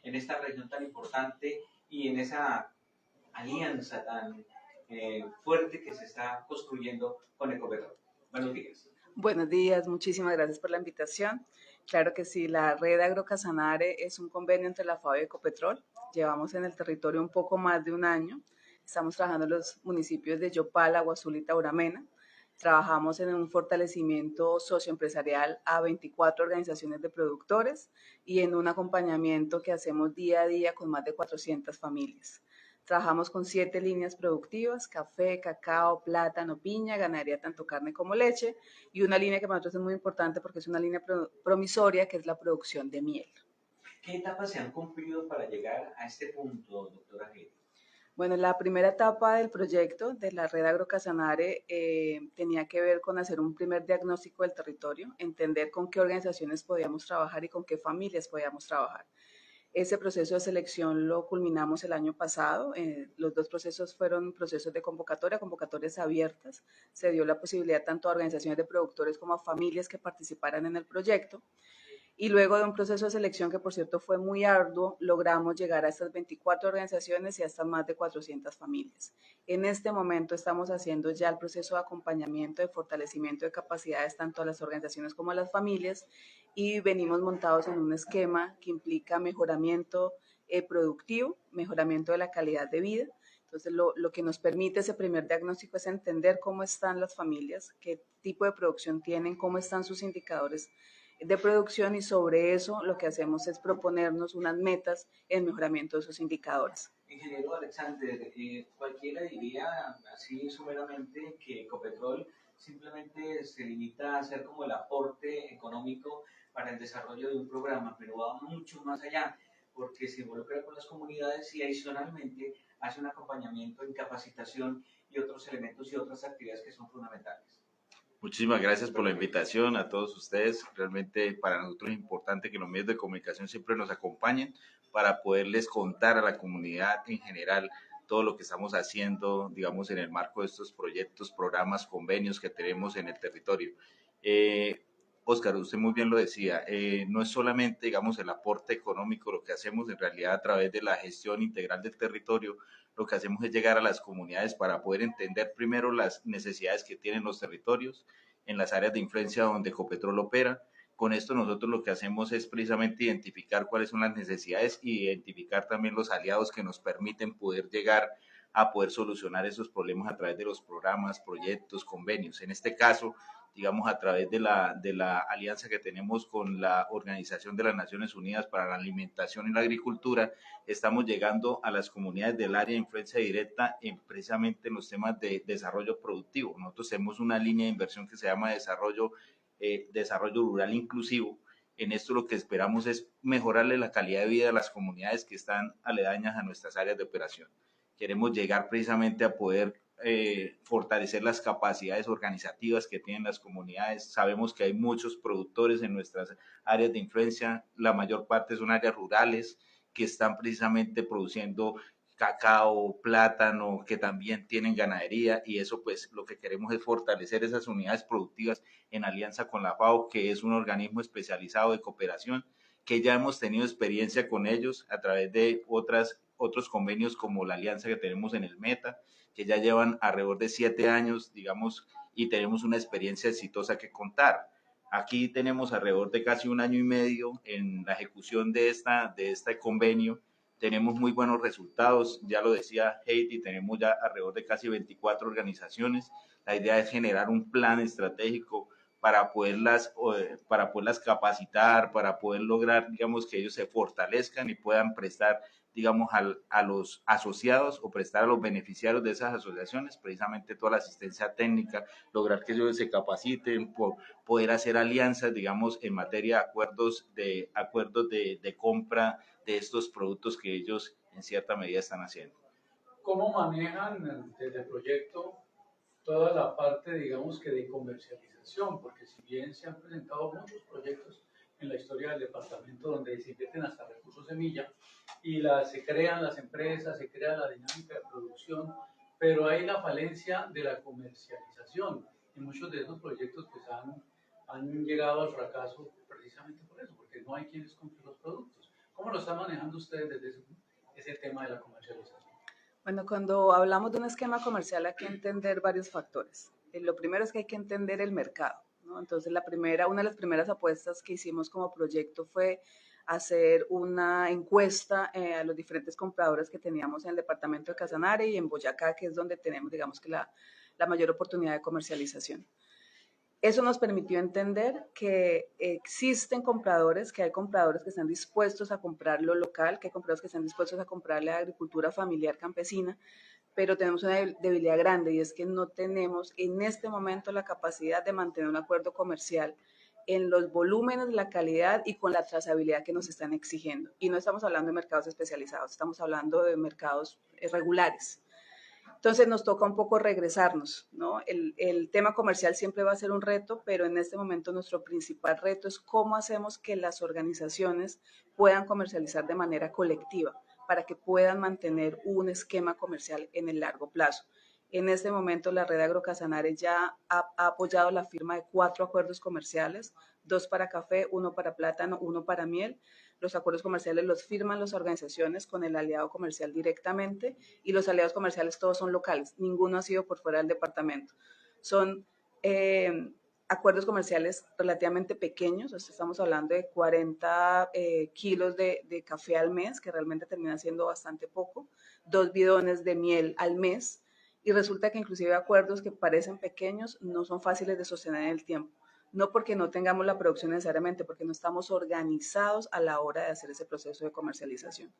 en esta región tan importante y en esa alianza tan fuerte que se está construyendo con Ecopetrol. Buenos días. Buenos días, muchísimas gracias por la invitación. Claro que sí, la red Agrocasanare es un convenio entre la FAO y Ecopetrol. Llevamos en el territorio un poco más de un año. Estamos trabajando en los municipios de Yopal, Guazul y Tauramena. Trabajamos en un fortalecimiento socioempresarial a 24 organizaciones de productores y en un acompañamiento que hacemos día a día con más de 400 familias. Trabajamos con 7 líneas productivas: café, cacao, plátano, piña, ganadería tanto carne como leche, y una línea que para nosotros es muy importante porque es una línea promisoria, que es la producción de miel. ¿Qué etapas se han cumplido para llegar a este punto, doctora Heidi? Bueno, la primera etapa del proyecto de la red Agrocasanare tenía que ver con hacer un primer diagnóstico del territorio, entender con qué organizaciones podíamos trabajar y con qué familias podíamos trabajar. Ese proceso de selección lo culminamos el año pasado. Los dos procesos fueron procesos de convocatoria, convocatorias abiertas. Se dio la posibilidad tanto a organizaciones de productores como a familias que participaran en el proyecto. Y luego de un proceso de selección que, por cierto, fue muy arduo, logramos llegar a estas 24 organizaciones y a estas más de 400 familias. En este momento estamos haciendo ya el proceso de acompañamiento, de fortalecimiento de capacidades tanto a las organizaciones como a las familias, y venimos montados en un esquema que implica mejoramiento productivo, mejoramiento de la calidad de vida. Entonces, lo que nos permite ese primer diagnóstico es entender cómo están las familias, qué tipo de producción tienen, cómo están sus indicadores de producción, y sobre eso lo que hacemos es proponernos unas metas en mejoramiento de esos indicadores. Ingeniero Alexander, cualquiera diría así sumeramente que Ecopetrol simplemente se limita a hacer como el aporte económico para el desarrollo de un programa, pero va mucho más allá, porque se involucra con las comunidades y adicionalmente hace un acompañamiento en capacitación y otros elementos y otras actividades que son fundamentales. Muchísimas gracias por la invitación a todos ustedes. Realmente para nosotros es importante que los medios de comunicación siempre nos acompañen para poderles contar a la comunidad en general todo lo que estamos haciendo, digamos, en el marco de estos proyectos, programas, convenios que tenemos en el territorio. Óscar, usted muy bien lo decía, no es solamente, digamos, el aporte económico lo que hacemos, en realidad a través de la gestión integral del territorio, lo que hacemos es llegar a las comunidades para poder entender primero las necesidades que tienen los territorios en las áreas de influencia donde Ecopetrol opera. Con esto nosotros lo que hacemos es precisamente identificar cuáles son las necesidades y identificar también los aliados que nos permiten poder llegar a poder solucionar esos problemas a través de los programas, proyectos, convenios. En este caso, digamos, a través de la alianza que tenemos con la Organización de las Naciones Unidas para la Alimentación y la Agricultura, estamos llegando a las comunidades del área de influencia directa precisamente en los temas de desarrollo productivo. Nosotros tenemos una línea de inversión que se llama desarrollo rural inclusivo. En esto lo que esperamos es mejorarle la calidad de vida a las comunidades que están aledañas a nuestras áreas de operación. Queremos llegar precisamente a poder fortalecer las capacidades organizativas que tienen las comunidades. Sabemos que hay muchos productores en nuestras áreas de influencia, la mayor parte son áreas rurales que están precisamente produciendo cacao, plátano, que también tienen ganadería, y eso pues lo que queremos es fortalecer esas unidades productivas en alianza con la FAO, que es un organismo especializado de cooperación, que ya hemos tenido experiencia con ellos a través de otros convenios como la alianza que tenemos en el Meta, que ya llevan alrededor de 7 años, digamos, y tenemos una experiencia exitosa que contar. Aquí tenemos alrededor de casi un año y medio en la ejecución de este convenio. Tenemos muy buenos resultados, ya lo decía Heidi, tenemos ya alrededor de casi 24 organizaciones. La idea es generar un plan estratégico para poderlas capacitar, para poder lograr, digamos, que ellos se fortalezcan y puedan prestar, digamos, a los asociados o prestar a los beneficiarios de esas asociaciones precisamente toda la asistencia técnica, lograr que ellos se capaciten, poder hacer alianzas, digamos, en materia de acuerdos de compra de estos productos que ellos en cierta medida están haciendo. ¿Cómo manejan desde el proyecto toda la parte, digamos, que de comercialización? Porque si bien se han presentado muchos proyectos en la historia del departamento donde se invierten hasta recursos semilla y se crean las empresas, se crea la dinámica de producción, pero hay la falencia de la comercialización y muchos de esos proyectos pues han llegado al fracaso precisamente por eso, porque no hay quienes compren los productos. ¿Cómo lo están manejando ustedes desde ese tema de la comercialización? Bueno, cuando hablamos de un esquema comercial hay que entender varios factores. Lo primero es que hay que entender el mercado, ¿no? Entonces, una de las primeras apuestas que hicimos como proyecto fue hacer una encuesta a los diferentes compradores que teníamos en el departamento de Casanare y en Boyacá, que es donde tenemos, digamos que la mayor oportunidad de comercialización. Eso nos permitió entender que existen compradores, que hay compradores que están dispuestos a comprar lo local, que hay compradores que están dispuestos a comprar la agricultura familiar campesina, pero tenemos una debilidad grande y es que no tenemos en este momento la capacidad de mantener un acuerdo comercial en los volúmenes, la calidad y con la trazabilidad que nos están exigiendo. Y no estamos hablando de mercados especializados, estamos hablando de mercados regulares. Entonces nos toca un poco regresarnos, ¿no? El tema comercial siempre va a ser un reto, pero en este momento nuestro principal reto es cómo hacemos que las organizaciones puedan comercializar de manera colectiva para que puedan mantener un esquema comercial en el largo plazo. En este momento la red Agrocasanare ya ha apoyado la firma de 4 acuerdos comerciales, 2 para café, 1 para plátano, 1 para miel. Los acuerdos comerciales los firman las organizaciones con el aliado comercial directamente y los aliados comerciales todos son locales, ninguno ha sido por fuera del departamento. Son acuerdos comerciales relativamente pequeños, o sea, estamos hablando de 40 kilos de café al mes, que realmente termina siendo bastante poco, 2 bidones de miel al mes, y resulta que inclusive acuerdos que parecen pequeños no son fáciles de sostener en el tiempo. No porque no tengamos la producción necesariamente, porque no estamos organizados a la hora de hacer ese proceso de comercialización.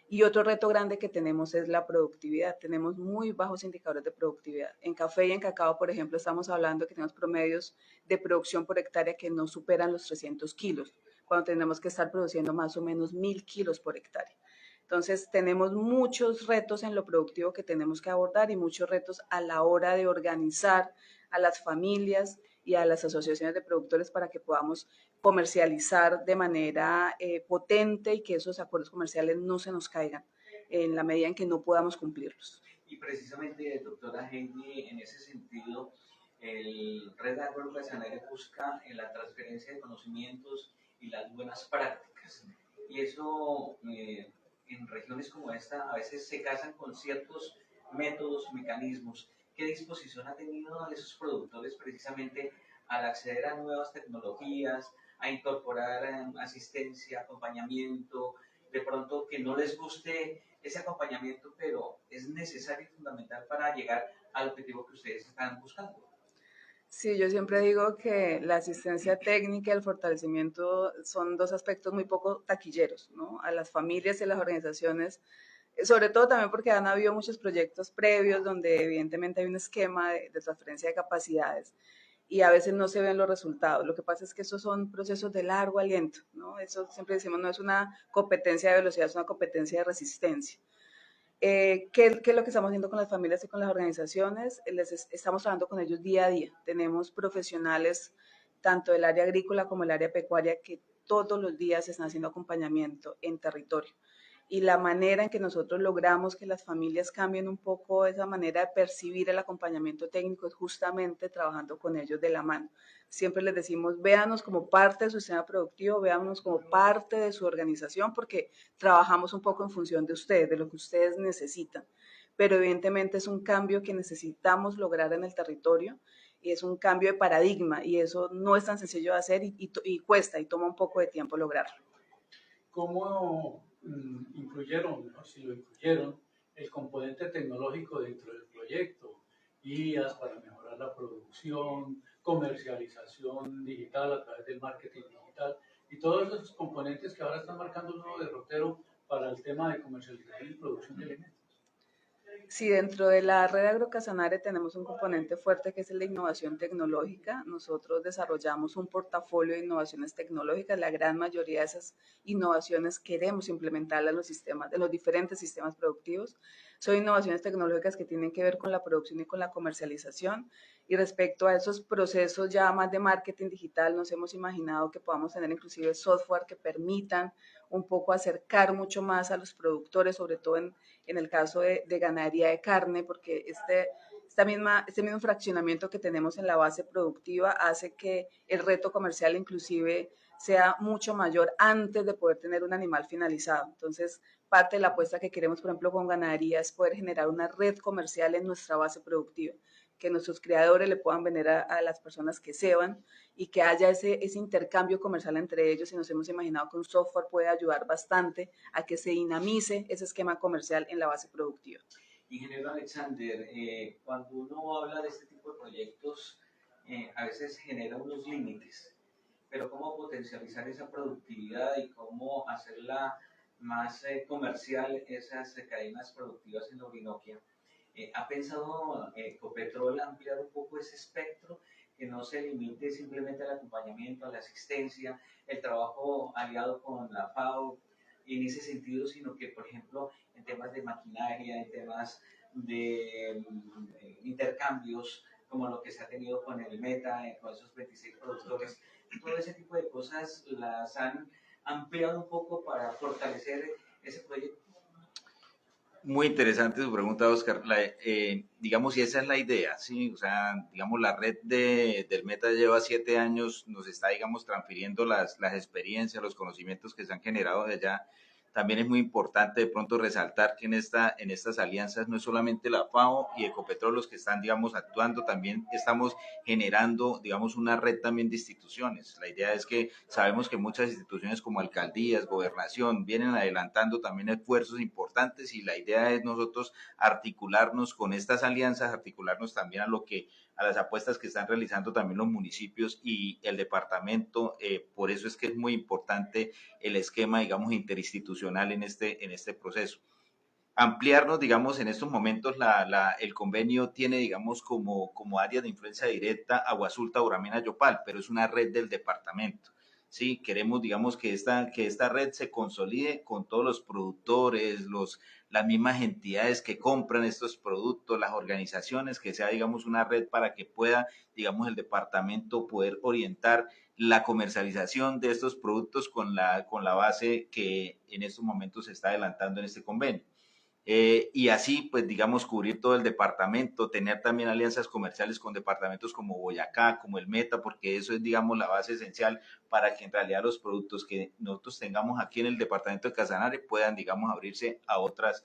Y otro reto grande que tenemos es la productividad. Tenemos muy bajos indicadores de productividad. En café y en cacao, por ejemplo, estamos hablando que tenemos promedios de producción por hectárea que no superan los 300 kilos, cuando tenemos que estar produciendo más o menos 1.000 kilos por hectárea. Entonces, tenemos muchos retos en lo productivo que tenemos que abordar y muchos retos a la hora de organizar a las familias y a las asociaciones de productores para que podamos comercializar de manera potente y que esos acuerdos comerciales no se nos caigan en la medida en que no podamos cumplirlos. Y precisamente, doctora Heidi, en ese sentido, el Red Agrocasanare busca en la transferencia de conocimientos y las buenas prácticas. Y eso en regiones como esta a veces se casan con ciertos métodos, mecanismos. ¿Qué disposición ha tenido esos productores precisamente al acceder a nuevas tecnologías, a incorporar asistencia, acompañamiento, de pronto que no les guste ese acompañamiento, pero es necesario y fundamental para llegar al objetivo que ustedes están buscando? Sí, yo siempre digo que la asistencia técnica y el fortalecimiento son 2 aspectos muy poco taquilleros, ¿no? A las familias y a las organizaciones, sobre todo también porque han habido muchos proyectos previos donde evidentemente hay un esquema de transferencia de capacidades y a veces no se ven los resultados. Lo que pasa es que esos son procesos de largo aliento, ¿no? Eso siempre decimos no es una competencia de velocidad, es una competencia de resistencia. ¿Qué es lo que estamos haciendo con las familias y con las organizaciones? Estamos trabajando con ellos día a día. Tenemos profesionales tanto del área agrícola como del área pecuaria que todos los días están haciendo acompañamiento en territorio. Y la manera en que nosotros logramos que las familias cambien un poco esa manera de percibir el acompañamiento técnico es justamente trabajando con ellos de la mano. Siempre les decimos, véanos como parte de su sistema productivo, véanos como parte de su organización, porque trabajamos un poco en función de ustedes, de lo que ustedes necesitan. Pero evidentemente es un cambio que necesitamos lograr en el territorio y es un cambio de paradigma y eso no es tan sencillo de hacer y cuesta y toma un poco de tiempo lograrlo. ¿Cómo incluyeron, mejor si lo incluyeron, el componente tecnológico dentro del proyecto? Guías para mejorar la producción, comercialización digital a través del marketing digital y todos esos componentes que ahora están marcando un nuevo derrotero para el tema de comercialización y producción de alimentos. Sí, dentro de la red Agrocasanare tenemos un componente fuerte que es el de innovación tecnológica. Nosotros desarrollamos un portafolio de innovaciones tecnológicas. La gran mayoría de esas innovaciones queremos implementarlas en los sistemas, en los diferentes sistemas productivos. Son innovaciones tecnológicas que tienen que ver con la producción y con la comercialización. Y respecto a esos procesos ya más de marketing digital, nos hemos imaginado que podamos tener inclusive software que permitan un poco acercar mucho más a los productores, sobre todo en el caso de ganadería de carne, porque este mismo fraccionamiento que tenemos en la base productiva hace que el reto comercial inclusive sea mucho mayor antes de poder tener un animal finalizado. Entonces, parte de la apuesta que queremos, por ejemplo, con ganadería es poder generar una red comercial en nuestra base productiva, que nuestros criadores le puedan vender a las personas que ceban y que haya ese intercambio comercial entre ellos, y nos hemos imaginado que un software puede ayudar bastante a que se dinamice ese esquema comercial en la base productiva. Ingeniero Alexander, cuando uno habla de este tipo de proyectos, a veces genera unos límites, pero cómo potencializar esa productividad y cómo hacerla más comercial, esas cadenas productivas en la Orinoquia. ¿Ha pensado Copetrol ampliar un poco ese espectro, que no se limite simplemente al acompañamiento, a la asistencia, el trabajo aliado con la FAO en ese sentido, sino que, por ejemplo, en temas de maquinaria, en temas de intercambios, como lo que se ha tenido con el Meta, con esos 26 productores, todo ese tipo de cosas las han ampliado un poco para fortalecer ese proyecto? Muy interesante su pregunta, Oscar. Digamos, y esa es la idea, ¿sí? O sea, digamos, la red del Meta lleva 7 años, nos está, digamos, transfiriendo las experiencias, los conocimientos que se han generado de allá. También es muy importante de pronto resaltar que en estas alianzas no es solamente la FAO y Ecopetrol los que están, digamos, actuando, también estamos generando, digamos, una red también de instituciones. La idea es que sabemos que muchas instituciones como alcaldías, gobernación, vienen adelantando también esfuerzos importantes, y la idea es nosotros articularnos con estas alianzas, articularnos también a las apuestas que están realizando también los municipios y el departamento. Por eso es que es muy importante el esquema, digamos, interinstitucional en este proceso. Ampliarnos, digamos, en estos momentos el convenio tiene, digamos, como área de influencia directa Agua Azul, Tauramena, Yopal, pero es una red del departamento. Sí, queremos, digamos, que esta red se consolide con todos los productores, las mismas entidades que compran estos productos, las organizaciones, que sea, digamos, una red para que pueda, digamos, el departamento poder orientar la comercialización de estos productos con la base que en estos momentos se está adelantando en este convenio. Y así, pues, digamos, cubrir todo el departamento, tener también alianzas comerciales con departamentos como Boyacá, como el Meta, porque eso es, digamos, la base esencial para que en realidad los productos que nosotros tengamos aquí en el departamento de Casanare puedan, digamos, abrirse a otras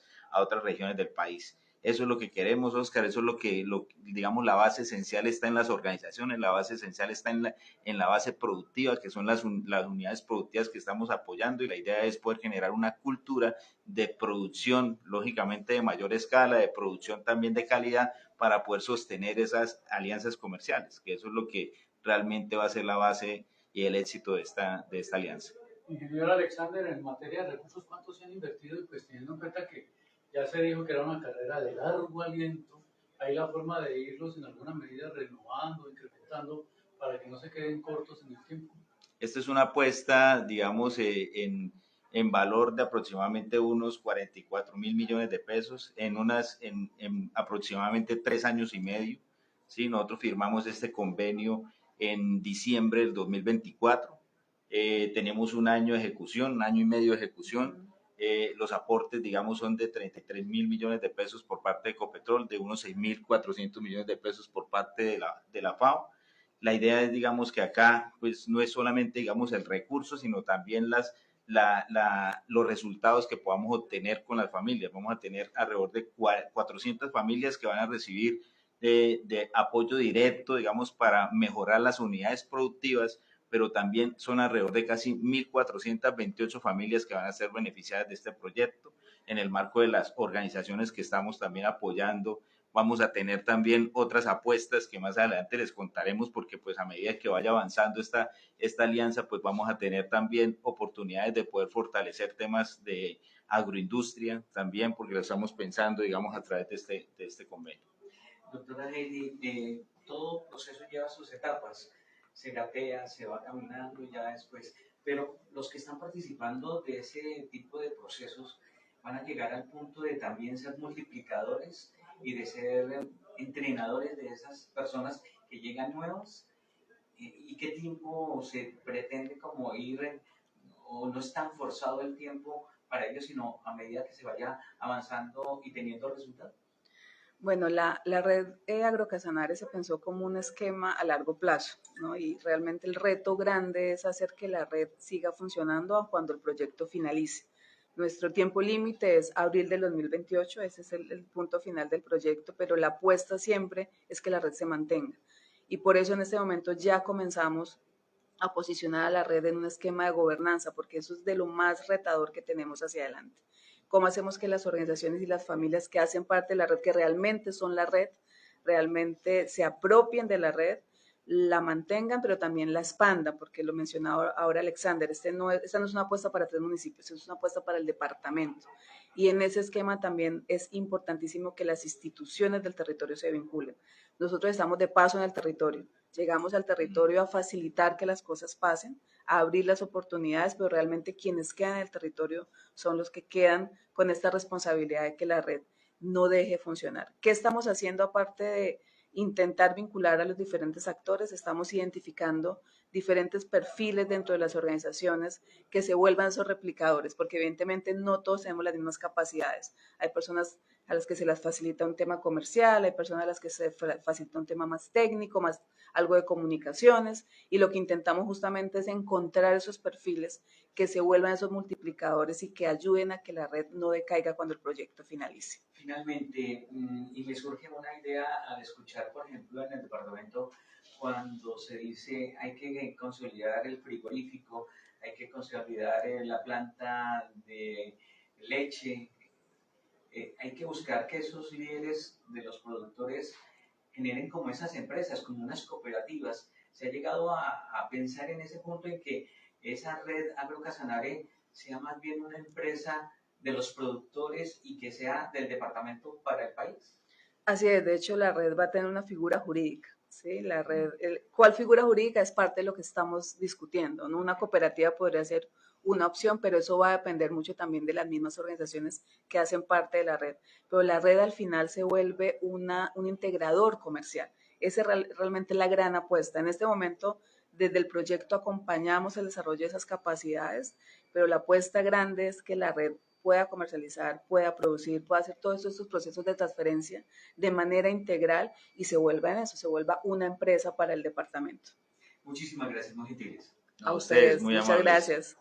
regiones del país. Eso es lo que queremos, Oscar, eso es digamos, la base esencial está en las organizaciones, la base esencial está en la base productiva, que son las unidades productivas que estamos apoyando, y la idea es poder generar una cultura de producción, lógicamente de mayor escala, de producción también de calidad, para poder sostener esas alianzas comerciales, que eso es lo que realmente va a ser la base y el éxito de esta alianza. Ingeniero Alexander, en materia de recursos, ¿cuántos se han invertido? Y pues teniendo en cuenta que ya se dijo que era una carrera de largo aliento, hay la forma de irlos en alguna medida renovando, incrementando, para que no se queden cortos en el tiempo. Esta es una apuesta, digamos, en valor de aproximadamente unos 44.000 millones de pesos en aproximadamente 3 años y medio. ¿Sí? Nosotros firmamos este convenio en diciembre del 2024. Tenemos un año de ejecución, un año y medio de ejecución. Los aportes, digamos, son de 33.000 millones de pesos por parte de Ecopetrol, de unos 6.400 millones de pesos por parte de la FAO. La idea es, digamos, que acá pues no es solamente, digamos, el recurso, sino también los resultados que podamos obtener con las familias. Vamos a tener alrededor de 400 familias que van a recibir de apoyo directo, digamos, para mejorar las unidades productivas, pero también son alrededor de casi 1.428 familias que van a ser beneficiadas de este proyecto en el marco de las organizaciones que estamos también apoyando. Vamos a tener también otras apuestas que más adelante les contaremos, porque pues a medida que vaya avanzando esta alianza, pues vamos a tener también oportunidades de poder fortalecer temas de agroindustria también, porque lo estamos pensando, digamos, a través de este convenio. Doctora Heidi, todo proceso lleva sus etapas, se gatea, se va caminando y ya después, pero los que están participando de ese tipo de procesos van a llegar al punto de también ser multiplicadores y de ser entrenadores de esas personas que llegan nuevas. ¿Y qué tiempo se pretende como ir, o no es tan forzado el tiempo para ellos, sino a medida que se vaya avanzando y teniendo resultados? Bueno, la red Agrocasanare se pensó como un esquema a largo plazo, ¿no? Y realmente el reto grande es hacer que la red siga funcionando aun cuando el proyecto finalice. Nuestro tiempo límite es abril del 2028, ese es el punto final del proyecto, pero la apuesta siempre es que la red se mantenga. Y por eso en este momento ya comenzamos a posicionar a la red en un esquema de gobernanza, porque eso es de lo más retador que tenemos hacia adelante. ¿Cómo hacemos que las organizaciones y las familias que hacen parte de la red, que realmente son la red, realmente se apropien de la red, la mantengan, pero también la expandan? Porque lo mencionaba ahora Alexander, esta no es una apuesta para 3 municipios, es una apuesta para el departamento. Y en ese esquema también es importantísimo que las instituciones del territorio se vinculen. Nosotros estamos de paso en el territorio, llegamos al territorio a facilitar que las cosas pasen, a abrir las oportunidades, pero realmente quienes quedan en el territorio son los que quedan con esta responsabilidad de que la red no deje funcionar. ¿Qué estamos haciendo aparte de intentar vincular a los diferentes actores? Estamos identificando diferentes perfiles dentro de las organizaciones que se vuelvan esos replicadores, porque evidentemente no todos tenemos las mismas capacidades. Hay personas a las que se les facilita un tema comercial, hay personas a las que se facilita un tema más técnico, más algo de comunicaciones, y lo que intentamos justamente es encontrar esos perfiles que se vuelvan esos multiplicadores y que ayuden a que la red no decaiga cuando el proyecto finalice. Finalmente, y me surge una idea al escuchar, por ejemplo, en el departamento, cuando se dice hay que consolidar el frigorífico, hay que consolidar la planta de leche, hay que buscar que esos líderes de los productores generen como esas empresas, como unas cooperativas. Se ha llegado a pensar en ese punto en que esa red Agrocasanare sea más bien una empresa de los productores y que sea del departamento para el país. Así es, de hecho la red va a tener una figura jurídica. ¿Sí? La red, ¿cuál figura jurídica? Es parte de lo que estamos discutiendo, ¿no? Una cooperativa podría ser una opción, pero eso va a depender mucho también de las mismas organizaciones que hacen parte de la red. Pero la red al final se vuelve un integrador comercial. Esa es realmente la gran apuesta. En este momento, desde el proyecto acompañamos el desarrollo de esas capacidades, pero la apuesta grande es que la red pueda comercializar, pueda producir, pueda hacer todos estos procesos de transferencia de manera integral y se vuelva en eso, se vuelva una empresa para el departamento. Muchísimas gracias, muy gentiles. A ustedes, muy muchas amables. gracias.